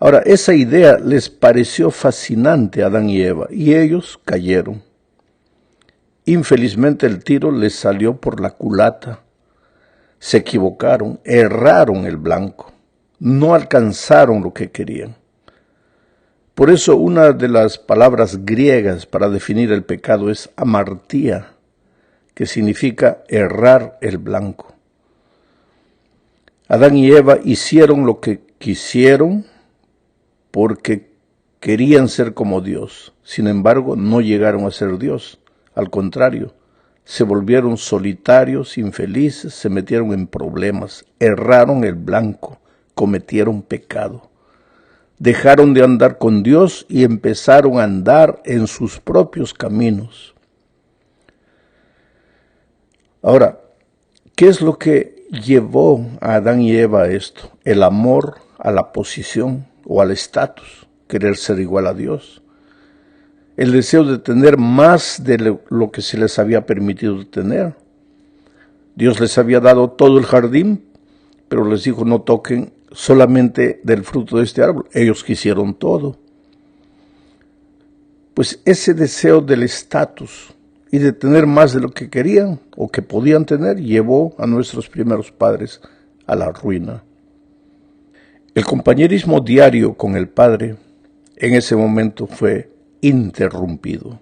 Ahora, esa idea les pareció fascinante a Adán y Eva, y ellos cayeron. Infelizmente el tiro les salió por la culata. Se equivocaron, erraron el blanco, no alcanzaron lo que querían. Por eso una de las palabras griegas para definir el pecado es amartía, que significa errar el blanco. Adán y Eva hicieron lo que quisieron porque querían ser como Dios. Sin embargo, no llegaron a ser Dios. Al contrario, se volvieron solitarios, infelices, se metieron en problemas, erraron el blanco, cometieron pecado. Dejaron de andar con Dios y empezaron a andar en sus propios caminos. Ahora, ¿qué es lo que llevó a Adán y Eva a esto? El amor a la posición o al estatus, querer ser igual a Dios. El deseo de tener más de lo que se les había permitido tener. Dios les había dado todo el jardín, pero les dijo no toquen solamente del fruto de este árbol. Ellos quisieron todo. Pues ese deseo del estatus y de tener más de lo que querían o que podían tener llevó a nuestros primeros padres a la ruina. El compañerismo diario con el Padre en ese momento fue interrumpido.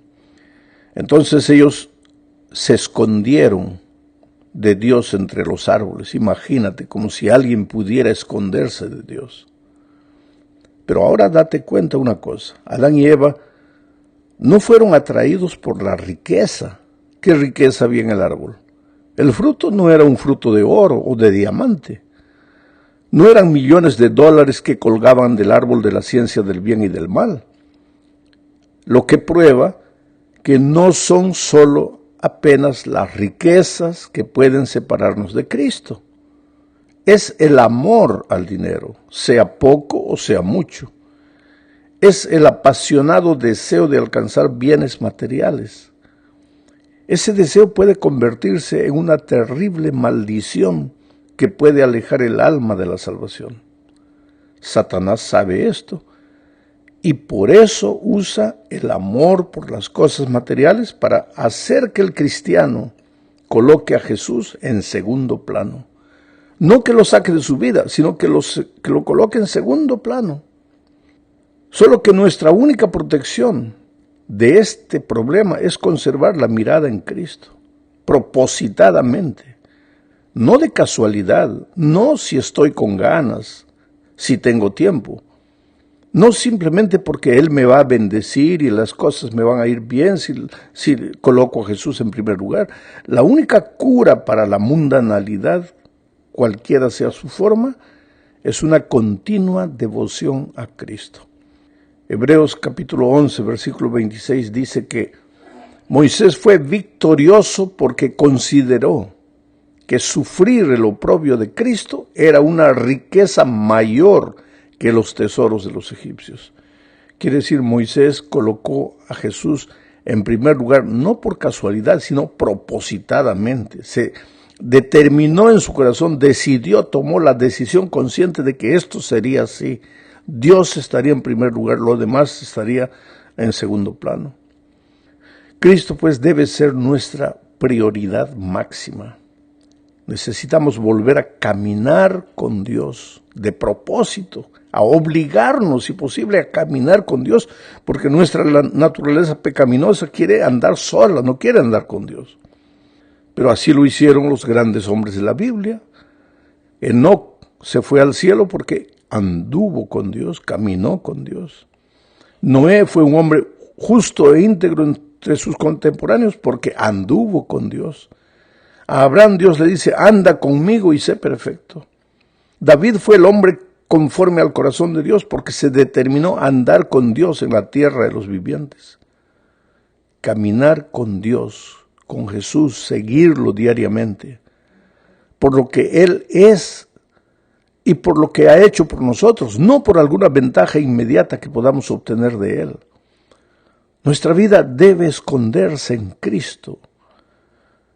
Entonces ellos se escondieron de Dios entre los árboles. Imagínate, como si alguien pudiera esconderse de Dios. Pero ahora date cuenta una cosa, Adán y Eva no fueron atraídos por la riqueza. ¿Qué riqueza había en el árbol? El fruto no era un fruto de oro o de diamante. No eran millones de dólares que colgaban del árbol de la ciencia del bien y del mal. Lo que prueba que no son solo apenas las riquezas que pueden separarnos de Cristo. Es el amor al dinero, sea poco o sea mucho. Es el apasionado deseo de alcanzar bienes materiales. Ese deseo puede convertirse en una terrible maldición que puede alejar el alma de la salvación. Satanás sabe esto y por eso usa el amor por las cosas materiales para hacer que el cristiano coloque a Jesús en segundo plano. No que lo saque de su vida, sino que lo coloque en segundo plano. Solo que nuestra única protección de este problema es conservar la mirada en Cristo, propositadamente. No de casualidad, no si estoy con ganas, si tengo tiempo. No simplemente porque Él me va a bendecir y las cosas me van a ir bien si coloco a Jesús en primer lugar. La única cura para la mundanalidad, cualquiera sea su forma, es una continua devoción a Cristo. Hebreos capítulo 11, versículo 26 dice que Moisés fue victorioso porque consideró que sufrir el oprobio de Cristo era una riqueza mayor que los tesoros de los egipcios. Quiere decir, Moisés colocó a Jesús en primer lugar, no por casualidad, sino propositadamente. Se determinó en su corazón, decidió, tomó la decisión consciente de que esto sería así. Dios estaría en primer lugar, lo demás estaría en segundo plano. Cristo pues debe ser nuestra prioridad máxima. Necesitamos volver a caminar con Dios de propósito, a obligarnos, si posible, a caminar con Dios, porque nuestra naturaleza pecaminosa quiere andar sola, no quiere andar con Dios. Pero así lo hicieron los grandes hombres de la Biblia. Enoc se fue al cielo porque anduvo con Dios, caminó con Dios. Noé fue un hombre justo e íntegro entre sus contemporáneos porque anduvo con Dios. A Abraham Dios le dice, anda conmigo y sé perfecto. David fue el hombre conforme al corazón de Dios porque se determinó a andar con Dios en la tierra de los vivientes. Caminar con Dios, con Jesús, seguirlo diariamente, por lo que Él es y por lo que ha hecho por nosotros, no por alguna ventaja inmediata que podamos obtener de Él. Nuestra vida debe esconderse en Cristo.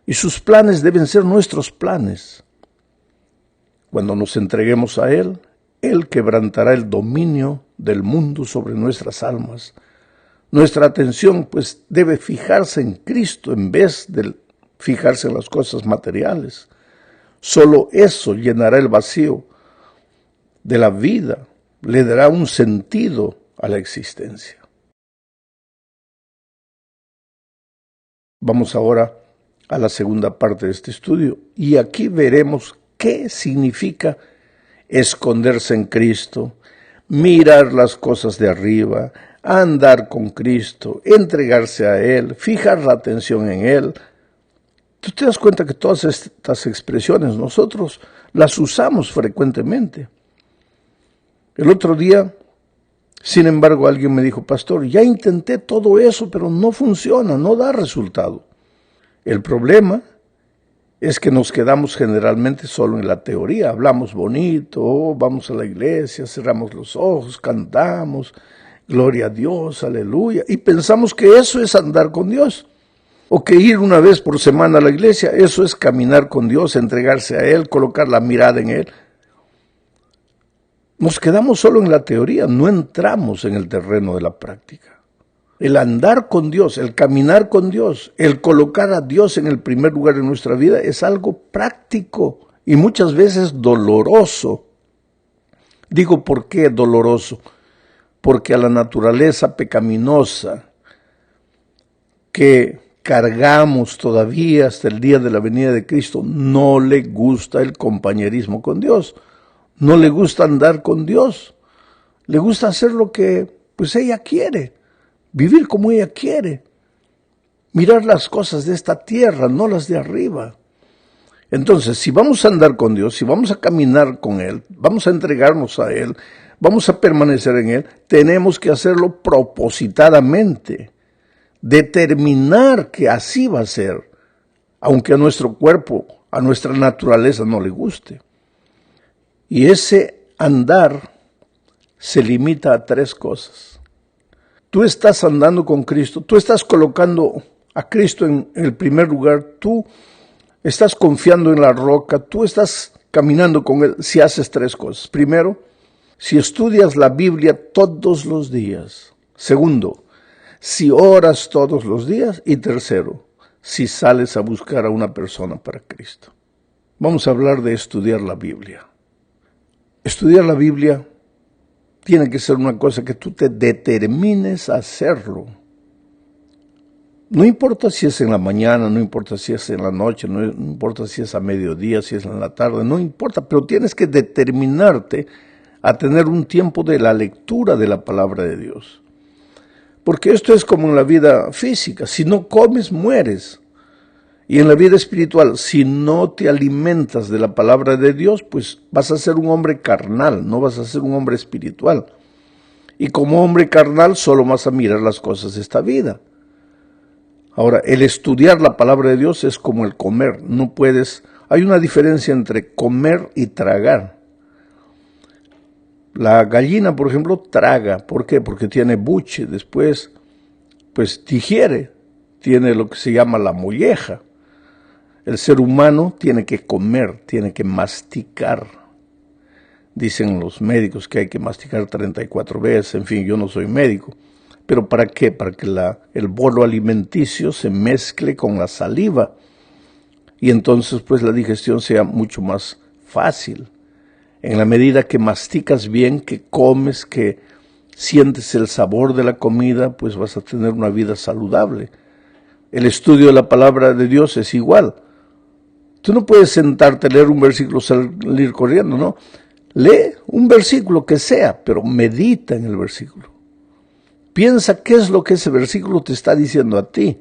Y sus planes deben ser nuestros planes. Cuando nos entreguemos a Él, Él quebrantará el dominio del mundo sobre nuestras almas. Nuestra atención pues debe fijarse en Cristo en vez de fijarse en las cosas materiales. Solo eso llenará el vacío de la vida, le dará un sentido a la existencia. Vamos ahora a la segunda parte de este estudio y aquí veremos qué significa esconderse en Cristo, mirar las cosas de arriba, andar con Cristo, entregarse a Él, fijar la atención en Él. Tú te das cuenta que todas estas expresiones nosotros las usamos frecuentemente. El otro día, sin embargo, alguien me dijo, pastor, ya intenté todo eso, pero no funciona, no da resultado. El problema es que nos quedamos generalmente solo en la teoría. Hablamos bonito, vamos a la iglesia, cerramos los ojos, cantamos, gloria a Dios, aleluya, y pensamos que eso es andar con Dios. O que ir una vez por semana a la iglesia, eso es caminar con Dios, entregarse a Él, colocar la mirada en Él. Nos quedamos solo en la teoría, no entramos en el terreno de la práctica. El andar con Dios, el caminar con Dios, el colocar a Dios en el primer lugar en nuestra vida es algo práctico y muchas veces doloroso. Digo, ¿por qué doloroso? Porque a la naturaleza pecaminosa que cargamos todavía hasta el día de la venida de Cristo, no le gusta el compañerismo con Dios, no le gusta andar con Dios, le gusta hacer lo que pues ella quiere, vivir como ella quiere, mirar las cosas de esta tierra, no las de arriba. Entonces, si vamos a andar con Dios, si vamos a caminar con Él, vamos a entregarnos a Él, vamos a permanecer en Él, tenemos que hacerlo propositadamente, determinar que así va a ser, aunque a nuestro cuerpo, a nuestra naturaleza no le guste. Y ese andar se limita a 3 cosas. Tú estás andando con Cristo, tú estás colocando a Cristo en el primer lugar, tú estás confiando en la roca, tú estás caminando con Él si haces 3 cosas. Primero, si estudias la Biblia todos los días. Segundo, si oras todos los días. Y tercero, si sales a buscar a una persona para Cristo. Vamos a hablar de estudiar la Biblia. Estudiar la Biblia tiene que ser una cosa que tú te determines a hacerlo. No importa si es en la mañana, no importa si es en la noche, no importa si es a mediodía, si es en la tarde, no importa, pero tienes que determinarte a tener un tiempo de la lectura de la palabra de Dios. Porque esto es como en la vida física, si no comes, mueres. Y en la vida espiritual, si no te alimentas de la palabra de Dios, pues vas a ser un hombre carnal, no vas a ser un hombre espiritual. Y como hombre carnal solo vas a mirar las cosas de esta vida. Ahora, el estudiar la palabra de Dios es como el comer. No puedes, hay una diferencia entre comer y tragar. La gallina, por ejemplo, traga. ¿Por qué? Porque tiene buche. Después, pues digiere. Tiene lo que se llama la molleja. El ser humano tiene que comer, tiene que masticar. Dicen los médicos que hay que masticar 34 veces. En fin, yo no soy médico. ¿Pero para qué? Para que el bolo alimenticio se mezcle con la saliva. Y entonces, pues, la digestión sea mucho más fácil. En la medida que masticas bien, que comes, que sientes el sabor de la comida, pues vas a tener una vida saludable. El estudio de la palabra de Dios es igual. Tú no puedes sentarte a leer un versículo y salir corriendo, ¿no? Lee un versículo que sea, pero medita en el versículo. Piensa qué es lo que ese versículo te está diciendo a ti.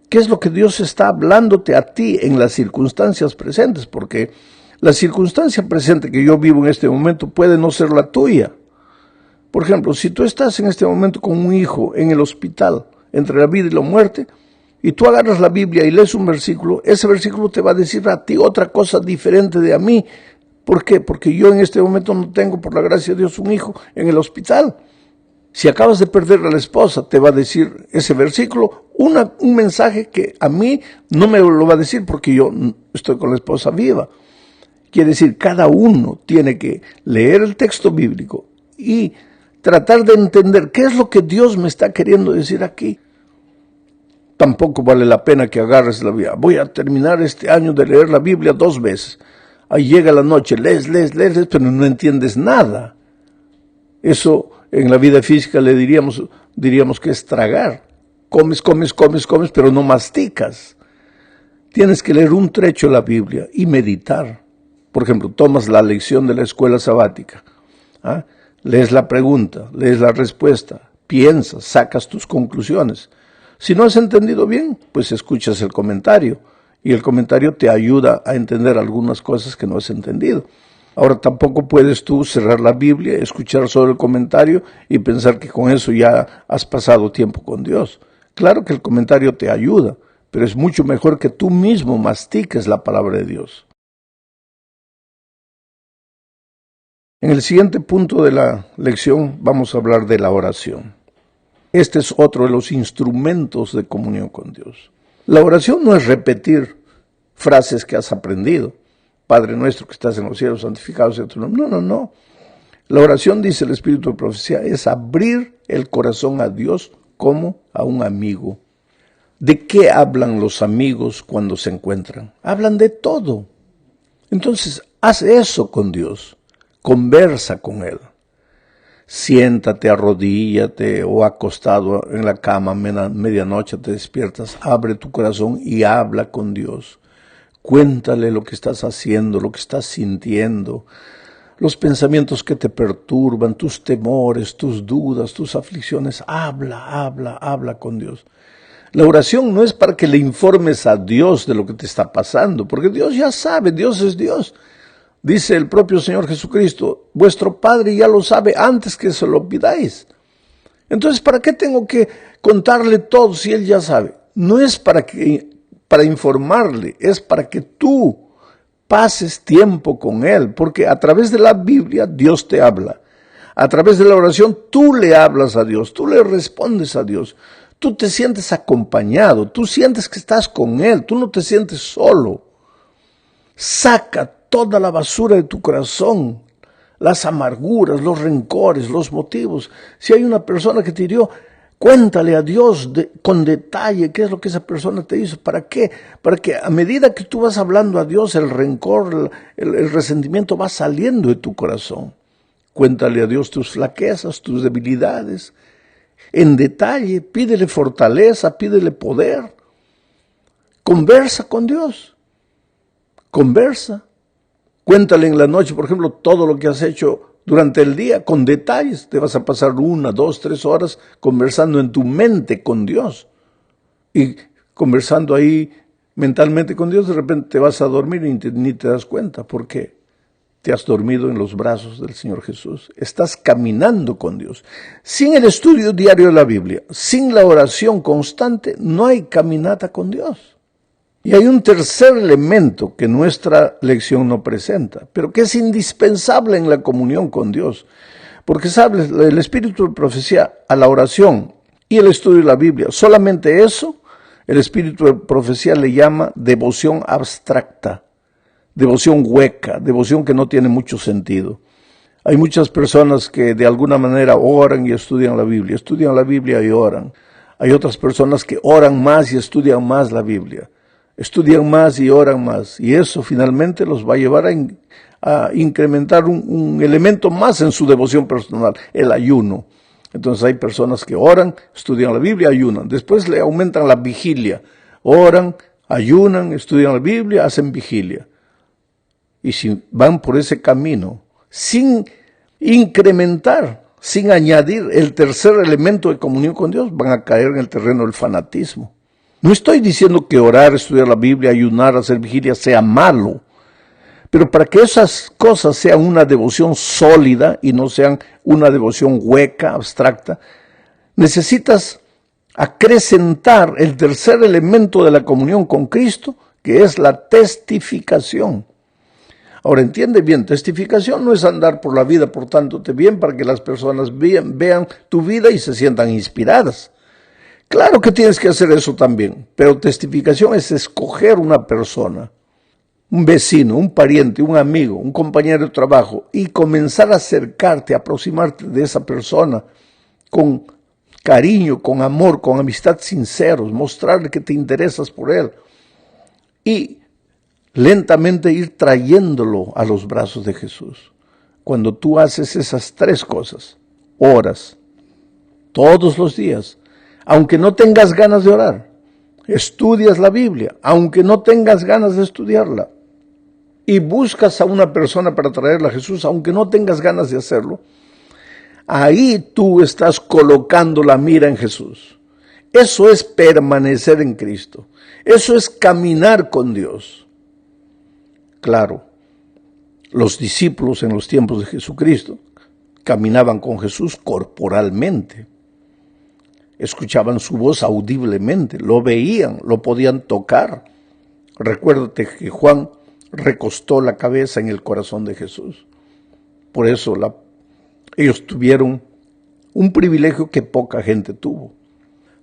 ¿Qué es lo que Dios está hablándote a ti en las circunstancias presentes? Porque la circunstancia presente que yo vivo en este momento puede no ser la tuya. Por ejemplo, si tú estás en este momento con un hijo en el hospital, entre la vida y la muerte, y tú agarras la Biblia y lees un versículo, ese versículo te va a decir a ti otra cosa diferente de a mí. ¿Por qué? Porque yo en este momento no tengo, por la gracia de Dios, un hijo en el hospital. Si acabas de perder a la esposa, te va a decir ese versículo un mensaje que a mí no me lo va a decir porque yo estoy con la esposa viva. Quiere decir, cada uno tiene que leer el texto bíblico y tratar de entender qué es lo que Dios me está queriendo decir aquí. Tampoco vale la pena que agarres la Biblia. Voy a terminar este año de leer la Biblia 2 veces. Ahí llega la noche, lees, pero no entiendes nada. Eso en la vida física le diríamos que es tragar. Comes, pero no masticas. Tienes que leer un trecho de la Biblia y meditar. Por ejemplo, tomas la lección de la escuela sabática. Lees la pregunta, lees la respuesta, piensas, sacas tus conclusiones. Si no has entendido bien, pues escuchas el comentario. Y el comentario te ayuda a entender algunas cosas que no has entendido. Ahora tampoco puedes tú cerrar la Biblia, escuchar solo el comentario y pensar que con eso ya has pasado tiempo con Dios. Claro que el comentario te ayuda, pero es mucho mejor que tú mismo mastiques la palabra de Dios. En el siguiente punto de la lección vamos a hablar de la oración. Este es otro de los instrumentos de comunión con Dios. La oración no es repetir frases que has aprendido. Padre nuestro que estás en los cielos, santificado sea tu nombre. No. La oración, dice el Espíritu de Profecía, es abrir el corazón a Dios como a un amigo. ¿De qué hablan los amigos cuando se encuentran? Hablan de todo. Entonces, haz eso con Dios. Conversa con Él. Siéntate, arrodíllate o acostado en la cama, medianoche te despiertas, abre tu corazón y habla con Dios. Cuéntale lo que estás haciendo, lo que estás sintiendo, los pensamientos que te perturban, tus temores, tus dudas, tus aflicciones. Habla con Dios. La oración no es para que le informes a Dios de lo que te está pasando, porque Dios ya sabe, Dios es Dios. Dice el propio Señor Jesucristo, vuestro Padre ya lo sabe antes que se lo pidáis. Entonces, ¿para qué tengo que contarle todo si Él ya sabe? No es para informarle, es para que tú pases tiempo con Él, porque a través de la Biblia Dios te habla. A través de la oración tú le hablas a Dios, tú le respondes a Dios. Tú te sientes acompañado, tú sientes que estás con Él, tú no te sientes solo. Saca toda la basura de tu corazón, las amarguras, los rencores, los motivos. Si hay una persona que te hirió, cuéntale a Dios con detalle qué es lo que esa persona te hizo. ¿Para qué? Para que a medida que tú vas hablando a Dios, el rencor, el resentimiento va saliendo de tu corazón. Cuéntale a Dios tus flaquezas, tus debilidades. En detalle, pídele fortaleza, pídele poder. Conversa con Dios. Conversa. Cuéntale en la noche, por ejemplo, todo lo que has hecho durante el día, con detalles. Te vas a pasar 1, 2, 3 horas conversando en tu mente con Dios. Y conversando ahí mentalmente con Dios, de repente te vas a dormir y ni te das cuenta. ¿Por qué? Te has dormido en los brazos del Señor Jesús. Estás caminando con Dios. Sin el estudio diario de la Biblia, sin la oración constante, no hay caminata con Dios. Y hay un tercer elemento que nuestra lección no presenta, pero que es indispensable en la comunión con Dios. Porque, ¿sabes? El Espíritu de Profecía a la oración y el estudio de la Biblia, solamente eso, el Espíritu de Profecía le llama devoción abstracta, devoción hueca, devoción que no tiene mucho sentido. Hay muchas personas que de alguna manera oran y estudian la Biblia y oran. Hay otras personas que oran más y estudian más la Biblia. Estudian más y oran más, y eso finalmente los va a llevar a incrementar un elemento más en su devoción personal, el ayuno. Entonces hay personas que oran, estudian la Biblia, ayunan. Después le aumentan la vigilia. Oran, ayunan, estudian la Biblia, hacen vigilia. Y si van por ese camino, sin incrementar, sin añadir el tercer elemento de comunión con Dios, van a caer en el terreno del fanatismo. No estoy diciendo que orar, estudiar la Biblia, ayunar, hacer vigilia sea malo, pero para que esas cosas sean una devoción sólida y no sean una devoción hueca, abstracta, necesitas acrecentar el tercer elemento de la comunión con Cristo, que es la testificación. Ahora entiende bien, testificación no es andar por la vida portándote bien para que las personas vean tu vida y se sientan inspiradas. Claro que tienes que hacer eso también, pero testificación es escoger una persona un vecino, un pariente, un amigo, un compañero de trabajo, y comenzar a acercarte, a aproximarte de esa persona con cariño, con amor, con amistad sinceros, mostrarle que te interesas por él y lentamente ir trayéndolo a los brazos de Jesús. Cuando tú haces esas tres cosas, oras todos los días, aunque no tengas ganas de orar, estudias la Biblia, aunque no tengas ganas de estudiarla, y buscas a una persona para traerla a Jesús, aunque no tengas ganas de hacerlo, ahí tú estás colocando la mira en Jesús. Eso es permanecer en Cristo. Eso es caminar con Dios. Claro, los discípulos en los tiempos de Jesucristo caminaban con Jesús corporalmente. Escuchaban su voz audiblemente, lo veían, lo podían tocar. Recuérdate que Juan recostó la cabeza en el corazón de Jesús. Por eso ellos tuvieron un privilegio que poca gente tuvo.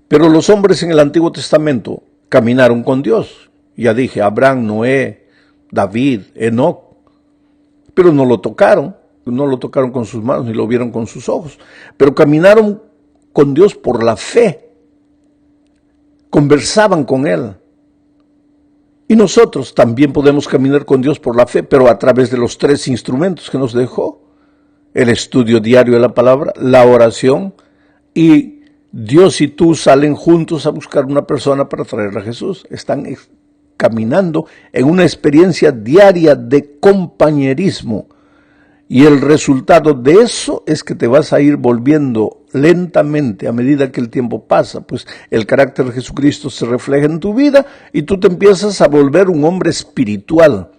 Pero los hombres en el Antiguo Testamento caminaron con Dios. Ya dije, Abraham, Noé, David, Enoc. Pero no lo tocaron con sus manos ni lo vieron con sus ojos. Pero caminaron con Dios por la fe. Conversaban con Él. Y nosotros también podemos caminar con Dios por la fe, pero a través de los tres instrumentos que nos dejó: el estudio diario de la palabra, la oración, y Dios y tú salen juntos a buscar una persona para traerla a Jesús. Están caminando en una experiencia diaria de compañerismo. Y el resultado de eso es que te vas a ir volviendo lentamente a medida que el tiempo pasa, pues el carácter de Jesucristo se refleja en tu vida y tú te empiezas a volver un hombre espiritual.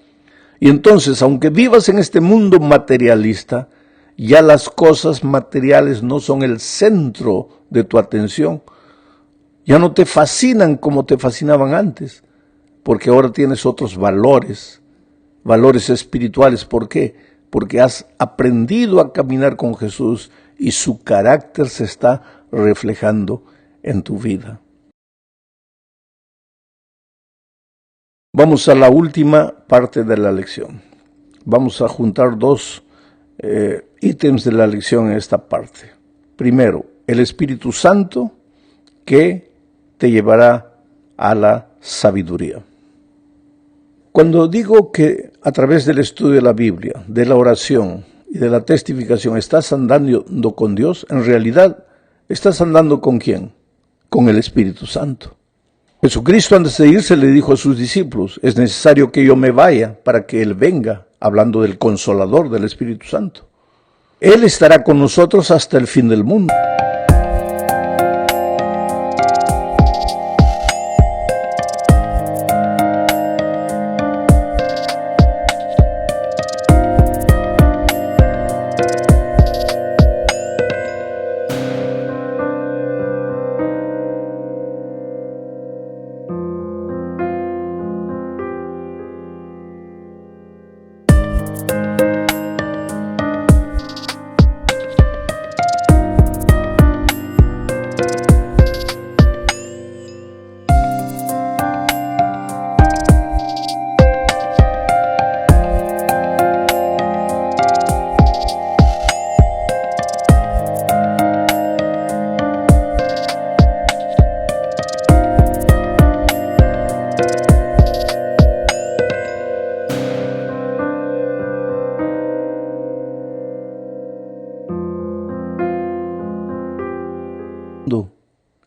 Y entonces, aunque vivas en este mundo materialista, ya las cosas materiales no son el centro de tu atención. Ya no te fascinan como te fascinaban antes, porque ahora tienes otros valores espirituales. ¿Por qué? Porque has aprendido a caminar con Jesús y su carácter se está reflejando en tu vida. Vamos a la última parte de la lección. Vamos a juntar dos ítems de la lección en esta parte. Primero, el Espíritu Santo que te llevará a la sabiduría. Cuando digo que a través del estudio de la Biblia, de la oración y de la testificación estás andando con Dios, en realidad estás andando ¿con quién? Con el Espíritu Santo. Jesucristo, antes de irse, le dijo a sus discípulos: es necesario que yo me vaya para que Él venga, hablando del Consolador, del Espíritu Santo. Él estará con nosotros hasta el fin del mundo.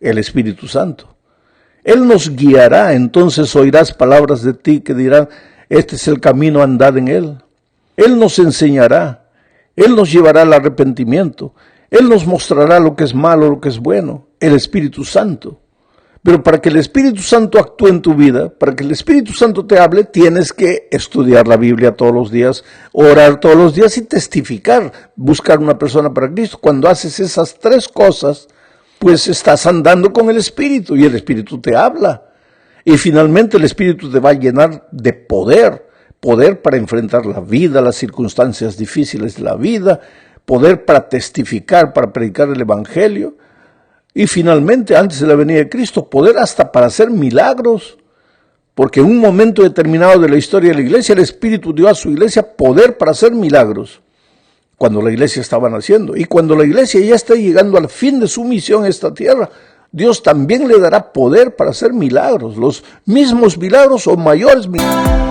El Espíritu Santo. Él nos guiará, entonces oirás palabras de ti que dirán: este es el camino, andad en él. Él nos enseñará, Él nos llevará al arrepentimiento, Él nos mostrará lo que es malo, lo que es bueno, el Espíritu Santo. Pero para que el Espíritu Santo actúe en tu vida, para que el Espíritu Santo te hable, tienes que estudiar la Biblia todos los días, orar todos los días y testificar, buscar una persona para Cristo. Cuando haces esas tres cosas, pues estás andando con el Espíritu y el Espíritu te habla. Y finalmente el Espíritu te va a llenar de poder para enfrentar la vida, las circunstancias difíciles de la vida, poder para testificar, para predicar el Evangelio. Y finalmente, antes de la venida de Cristo, poder hasta para hacer milagros. Porque en un momento determinado de la historia de la iglesia, el Espíritu dio a su iglesia poder para hacer milagros, cuando la iglesia estaba naciendo. Y cuando la iglesia ya está llegando al fin de su misión en esta tierra, Dios también le dará poder para hacer milagros, los mismos milagros o mayores milagros.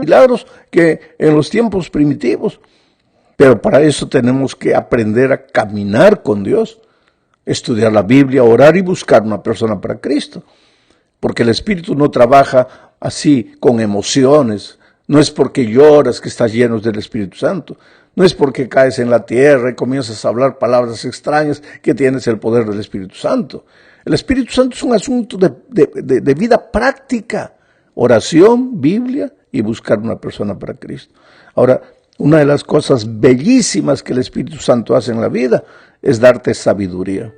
Milagros que en los tiempos primitivos, pero para eso tenemos que aprender a caminar con Dios, estudiar la Biblia, orar y buscar una persona para Cristo, porque el Espíritu no trabaja así con emociones, no es porque lloras que estás lleno del Espíritu Santo, no es porque caes en la tierra y comienzas a hablar palabras extrañas que tienes el poder del Espíritu Santo. El Espíritu Santo es un asunto de vida práctica, oración, Biblia y buscar una persona para Cristo. Ahora, una de las cosas bellísimas que el Espíritu Santo hace en la vida es darte sabiduría.